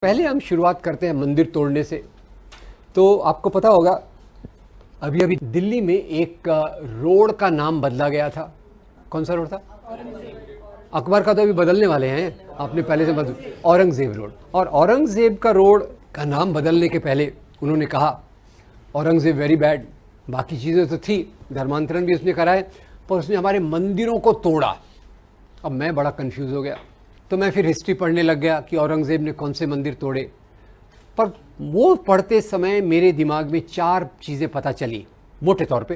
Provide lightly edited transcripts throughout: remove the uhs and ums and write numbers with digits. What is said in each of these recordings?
पहले हम शुरुआत करते हैं मंदिर तोड़ने से। तो आपको पता होगा अभी अभी दिल्ली में एक रोड का नाम बदला गया था। कौन सा रोड था? अकबर का तो अभी बदलने वाले हैं, आपने पहले से बदल औरंगजेब रोड। और औरंगजेब का रोड का नाम बदलने के पहले उन्होंने कहा औरंगजेब वेरी बैड। बाकी चीज़ें तो थी, धर्मांतरण भी उसने कराए, पर उसने हमारे मंदिरों को तोड़ा। अब मैं बड़ा कंफ्यूज हो गया, तो मैं फिर हिस्ट्री पढ़ने लग गया कि औरंगजेब ने कौन से मंदिर तोड़े। पर वो पढ़ते समय मेरे दिमाग में 4 चीज़ें पता चली मोटे तौर पे।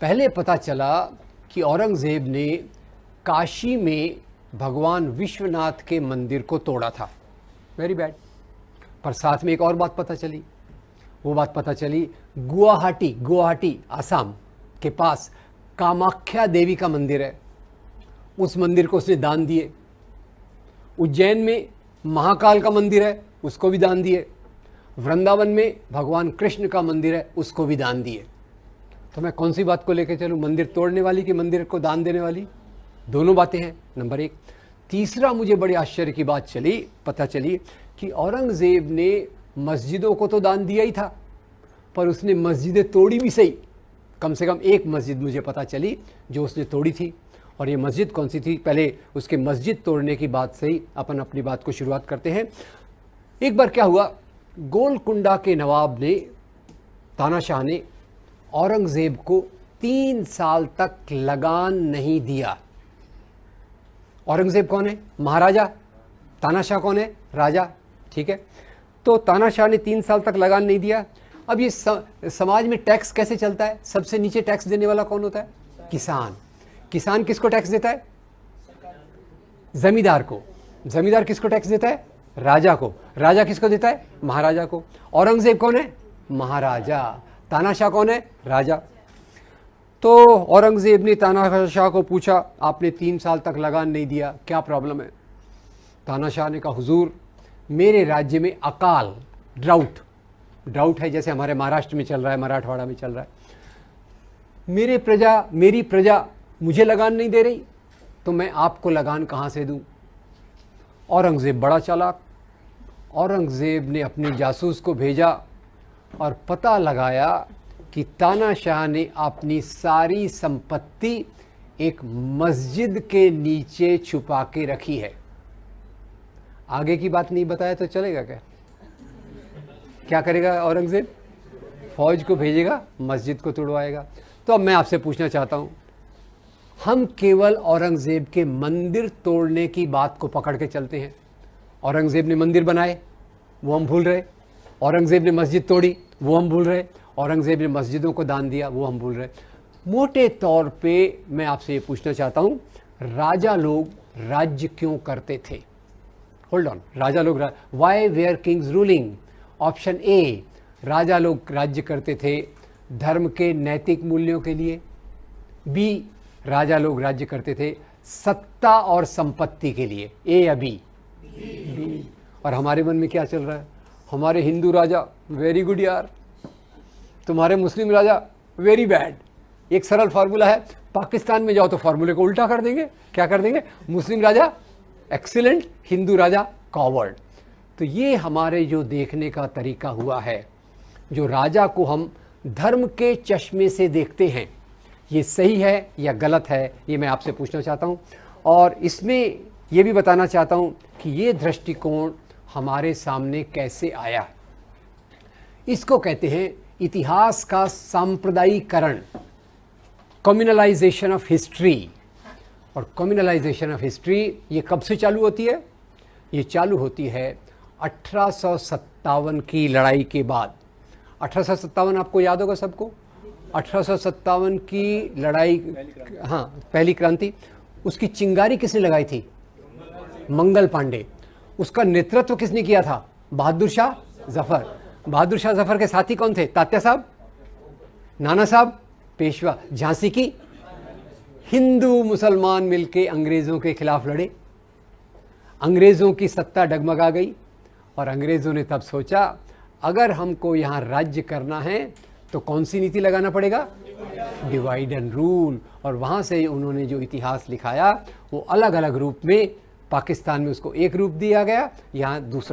पहले पता चला कि औरंगजेब ने काशी में भगवान विश्वनाथ के मंदिर को तोड़ा था, वेरी बैड। पर साथ में एक और बात पता चली, वो बात पता चली गुवाहाटी आसाम के पास कामाख्या देवी का मंदिर है, उस मंदिर को उसने दान दिए। उज्जैन में महाकाल का मंदिर है, उसको भी दान दिए। वृंदावन में भगवान कृष्ण का मंदिर है, उसको भी दान दिए। तो मैं कौन सी बात को लेकर चलूं, मंदिर तोड़ने वाली कि मंदिर को दान देने वाली? दोनों बातें हैं, नंबर 1। तीसरा मुझे बड़े आश्चर्य की बात पता चली कि औरंगजेब ने मस्जिदों को तो दान दिया ही था, पर उसने मस्जिदें तोड़ी भी सही। कम से कम एक मस्जिद मुझे पता चली जो उसने तोड़ी थी। और ये मस्जिद कौन सी थी? पहले उसके मस्जिद तोड़ने की बात से ही अपन अपनी बात को शुरुआत करते हैं। एक बार क्या हुआ, गोलकुंडा के नवाब ने, तानाशाह ने औरंगजेब को 3 साल तक लगान नहीं दिया। औरंगजेब कौन है? महाराजा। तानाशाह कौन है? राजा। ठीक है, तो तानाशाह ने 3 साल तक लगान नहीं दिया। अब ये समाज में टैक्स कैसे चलता है? सबसे नीचे टैक्स देने वाला कौन होता है? किसान। किसान किसको टैक्स देता है? जमींदार को। जमींदार किसको टैक्स देता है? राजा को। राजा किसको देता है? महाराजा को। औरंगजेब कौन है? महाराजा। तानाशाह कौन है? राजा। तो औरंगजेब ने तानाशाह को पूछा, आपने 3 साल तक लगान नहीं दिया, क्या प्रॉब्लम है? तानाशाह ने कहा, हुजूर मेरे राज्य में अकाल, ड्राउट है, जैसे हमारे महाराष्ट्र में चल रहा है, मराठवाड़ा में चल रहा है। मेरी प्रजा मुझे लगान नहीं दे रही, तो मैं आपको लगान कहाँ से दूं? औरंगजेब बड़ा चालाक। औरंगजेब ने अपने जासूस को भेजा और पता लगाया कि तानाशाह ने अपनी सारी संपत्ति एक मस्जिद के नीचे छुपा के रखी है। आगे की बात नहीं बताया तो चलेगा क्या? क्या करेगा औरंगजेब? फौज को भेजेगा, मस्जिद को तोड़वाएगा। तो अब मैं आपसे पूछना चाहता हूं, हम केवल औरंगजेब के मंदिर तोड़ने की बात को पकड़ के चलते हैं। औरंगजेब ने मंदिर बनाए, वो हम भूल रहे। औरंगजेब ने मस्जिद तोड़ी, वो हम भूल रहे। औरंगजेब ने मस्जिदों को दान दिया, वो हम भूल रहे। मोटे तौर पे मैं आपसे ये पूछना चाहता हूं, राजा लोग राज्य क्यों करते थे? होल्ड ऑन, राजा लोग why were kings ruling? Option A, राजा लोग राज्य करते थे धर्म के नैतिक मूल्यों के लिए। बी, राजा लोग राज्य करते थे सत्ता और संपत्ति के लिए। ए या बी? बी। और हमारे मन में क्या चल रहा है? हमारे हिंदू राजा वेरी गुड यार, तुम्हारे मुस्लिम राजा वेरी बैड। एक सरल फार्मूला है, पाकिस्तान में जाओ तो फार्मूले को उल्टा कर देंगे। क्या कर देंगे? मुस्लिम राजा एक्सीलेंट, हिंदू राजा कॉवर्ड। तो ये हमारे जो देखने का तरीका हुआ है, जो राजा को हम धर्म के चश्मे से देखते हैं, ये सही है या गलत है, ये मैं आपसे पूछना चाहता हूँ। और इसमें ये भी बताना चाहता हूँ कि ये दृष्टिकोण हमारे सामने कैसे आया। इसको कहते हैं इतिहास का सांप्रदायिकरण, कम्युनलाइजेशन ऑफ हिस्ट्री। और कम्युनलाइजेशन ऑफ हिस्ट्री ये कब से चालू होती है? ये चालू होती है 1857 की लड़ाई के बाद। 1857 आपको याद होगा सबको? 1857 की लड़ाई, हाँ, पहली क्रांति। उसकी चिंगारी किसने लगाई थी? मंगल पांडे। उसका नेतृत्व किसने किया था? बहादुर शाह जफर। बहादुर शाह जफर के साथी कौन थे? तात्या साहब, नाना साहब, पेशवा। झांसी की हिंदू मुसलमान मिलके अंग्रेजों के खिलाफ लड़े। अंग्रेजों की सत्ता डगमगा गई और अंग्रेजों ने तब सोचा अगर हमको यहाँ राज्य करना है तो कौन सी नीति लगाना पड़ेगा? Divide and rule. और वहाँ से उन्होंने जो इतिहास लिखाया वो अलग अलग रूप में, पाकिस्तान में उसको एक रूप दिया गया, यहाँ दूसरा